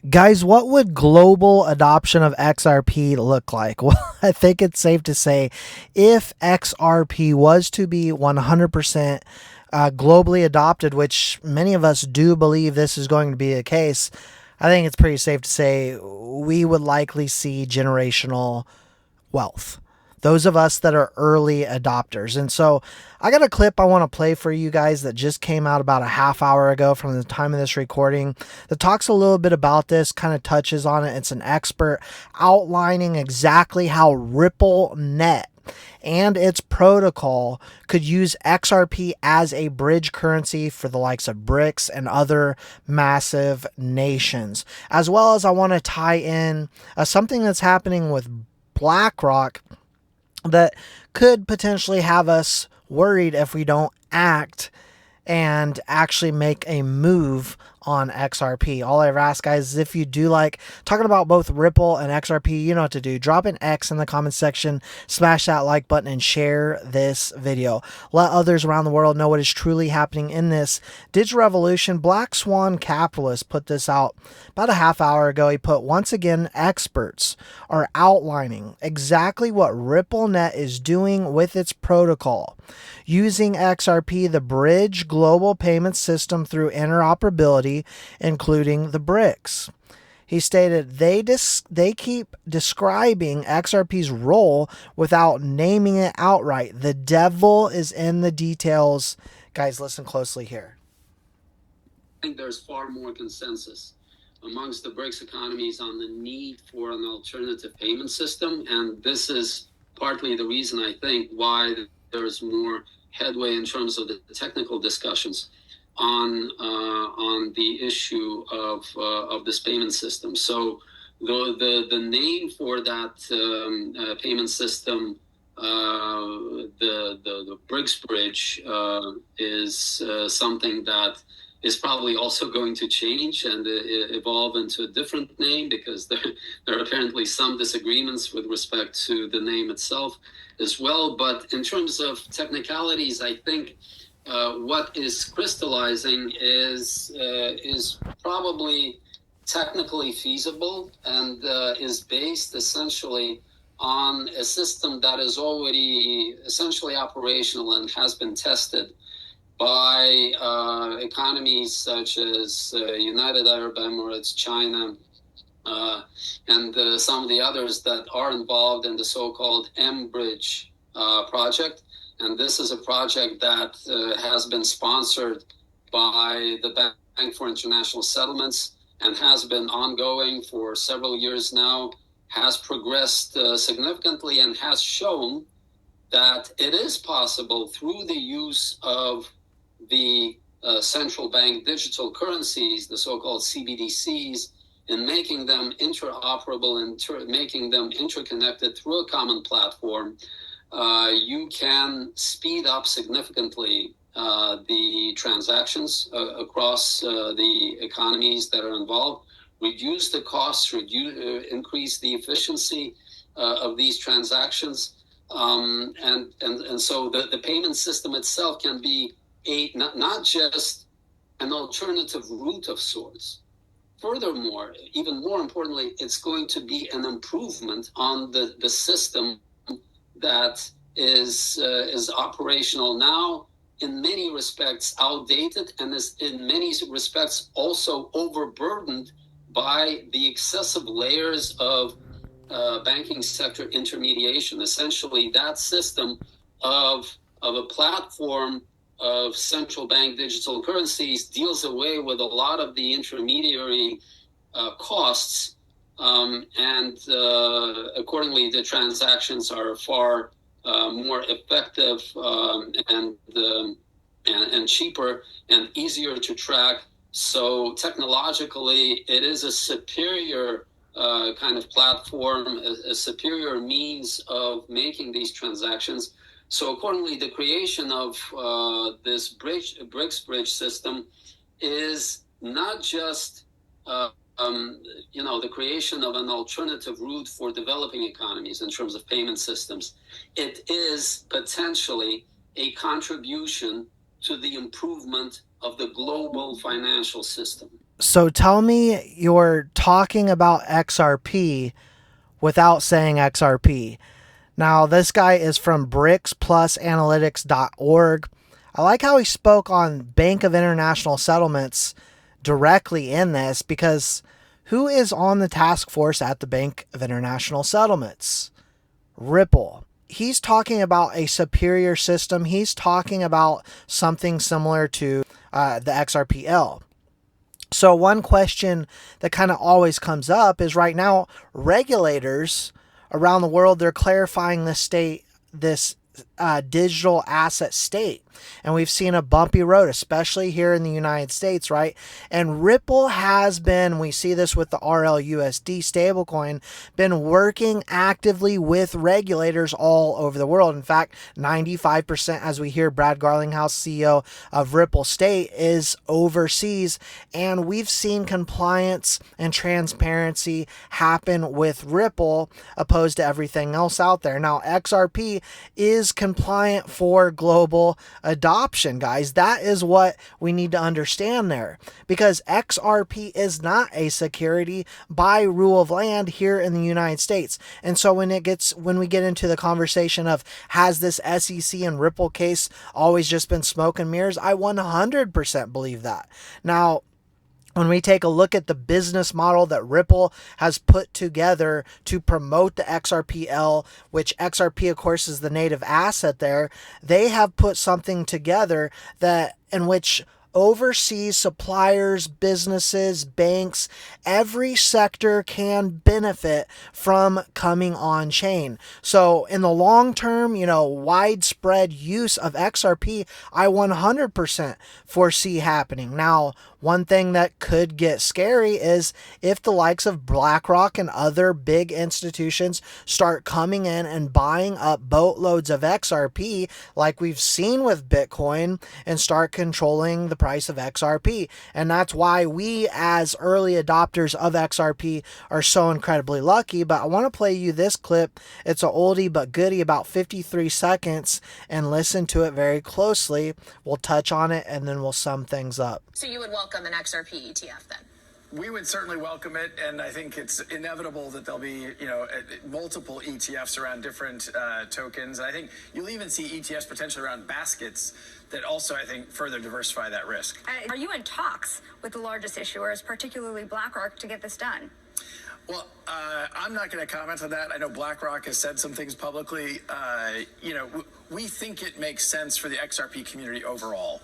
Guys, what would global adoption of XRP look like? Well, I think it's safe to say if XRP was to be 100% globally adopted, which many of us do believe this is going to be the case, I think it's pretty safe to say we would likely see generational wealth. Those of us that are early adopters. And so I got a clip I want to play for you guys that just came out about a half hour ago from the time of this recording that talks a little bit about this, kind of touches on it. It's an expert outlining exactly how RippleNet and its protocol could use XRP as a bridge currency for the likes of BRICS and other massive nations. As well as I want to tie in something that's happening with Blackrock that could potentially have us worried if we don't act and actually make a move on XRP. All I ever ask, guys, is if you do like talking about both Ripple and XRP, you know what to do. Drop an X in the comment section, smash that like button, and share this video. Let others around the world know what is truly happening in this digital revolution. Black Swan Capitalist put this out about a half hour ago. He put, once again, experts are outlining exactly what RippleNet is doing with its protocol, using XRP, the bridge global payment system, through interoperability, including the BRICS. He stated they keep describing XRP's role without naming it outright. The devil is in the details. Guys, listen closely here. I think there's far more consensus amongst the BRICS economies on the need for an alternative payment system, and this is partly the reason I think why there's more headway in terms of the technical discussions on the issue of this payment system. So the name for that payment system, the BRICS bridge, is something that is probably also going to change and evolve into a different name, because there are apparently some disagreements with respect to the name itself as well. But in terms of technicalities, I think what is crystallizing is probably technically feasible and is based essentially on a system that is already essentially operational and has been tested by economies such as United Arab Emirates, China, and some of the others that are involved in the so-called M-Bridge project. And this is a project that has been sponsored by the Bank for International Settlements and has been ongoing for several years now, has progressed significantly, and has shown that it is possible, through the use of the central bank digital currencies, the so-called CBDCs, in making them interoperable and making them interconnected through a common platform, you can speed up significantly the transactions across the economies that are involved, reduce the costs, increase the efficiency of these transactions. And so the payment system itself can be not just an alternative route of sorts. Furthermore, even more importantly, it's going to be an improvement on the system that is operational now, in many respects outdated, and is in many respects also overburdened by the excessive layers of banking sector intermediation. Essentially, that system of a platform of central bank digital currencies deals away with a lot of the intermediary costs, and accordingly, the transactions are far more effective and cheaper and easier to track. So technologically, it is a superior kind of platform, a superior means of making these transactions. So accordingly, the creation of this BRICS bridge system is not just the creation of an alternative route for developing economies in terms of payment systems. It is potentially a contribution to the improvement of the global financial system. So tell me you're talking about XRP without saying XRP. Now, this guy is from BRICS+Analytics.org. I like how he spoke on Bank of International Settlements directly in this, because who is on the task force at the Bank of International Settlements? Ripple. He's talking about a superior system. He's talking about something similar to the XRPL. So one question that kind of always comes up is, right now, regulators around the world, they're clarifying this digital asset state. And we've seen a bumpy road, especially here in the United States, right? And Ripple has been, we see this with the RLUSD stablecoin, been working actively with regulators all over the world. In fact, 95%, as we hear Brad Garlinghouse, CEO of Ripple, state, is overseas. And we've seen compliance and transparency happen with Ripple opposed to everything else out there. Now, XRP is compliant for global adoption, guys. That is what we need to understand there, because XRP is not a security by rule of land here in the United States. And so when we get into the conversation of, has this SEC and Ripple case always just been smoke and mirrors, I 100% believe that. Now, when we take a look at the business model that Ripple has put together to promote the XRPL, which XRP, of course, is the native asset there, they have put something together that in which overseas suppliers, businesses, banks, every sector can benefit from coming on chain. So in the long term, widespread use of XRP, I 100% foresee happening. Now, one thing that could get scary is if the likes of Blackrock and other big institutions start coming in and buying up boatloads of XRP, like we've seen with Bitcoin, and start controlling the price of XRP. And that's why we, as early adopters of XRP, are so incredibly lucky. But I want to play you this clip. It's an oldie but goodie, about 53 seconds, and listen to it very closely. We'll touch on it and then we'll sum things up. So you would welcome an XRP ETF then? We would certainly welcome it, and I think it's inevitable that there'll be, multiple ETFs around different tokens. And I think you'll even see ETFs potentially around baskets that also, I think, further diversify that risk. Are you in talks with the largest issuers, particularly Blackrock, to get this done? Well, I'm not going to comment on that. I know BlackRock has said some things publicly. We think it makes sense for the XRP community overall.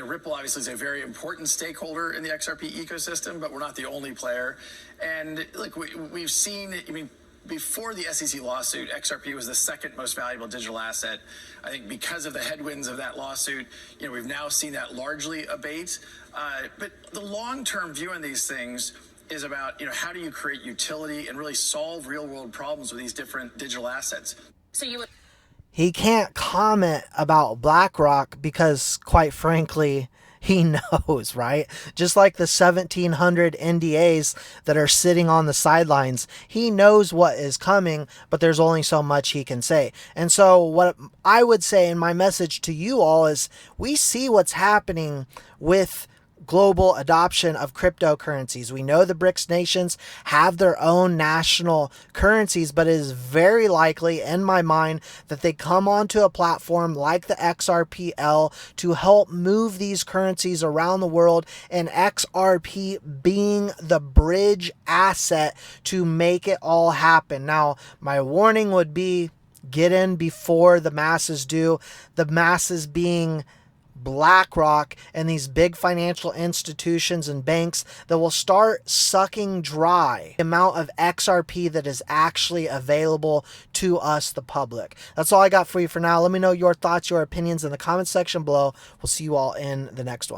Ripple obviously is a very important stakeholder in the XRP ecosystem, but we're not the only player. And look, we've seen, before the SEC lawsuit, XRP was the second most valuable digital asset. I think because of the headwinds of that lawsuit, we've now seen that largely abate. But the long-term view on these things is about, how do you create utility and really solve real-world problems with these different digital assets? He can't comment about BlackRock because, quite frankly, he knows, right? Just like the 1,700 NDAs that are sitting on the sidelines, he knows what is coming, but there's only so much he can say. And so what I would say in my message to you all is, we see what's happening with global adoption of cryptocurrencies. We know the BRICS nations have their own national currencies, but it is very likely, in my mind, that they come onto a platform like the XRPL to help move these currencies around the world, and XRP being the bridge asset to make it all happen. Now, my warning would be, get in before the masses do, the masses being BlackRock and these big financial institutions and banks that will start sucking dry the amount of XRP that is actually available to us, the public. That's all I got for you for now. Let me know your thoughts, your opinions in the comment section below. We'll see you all in the next one.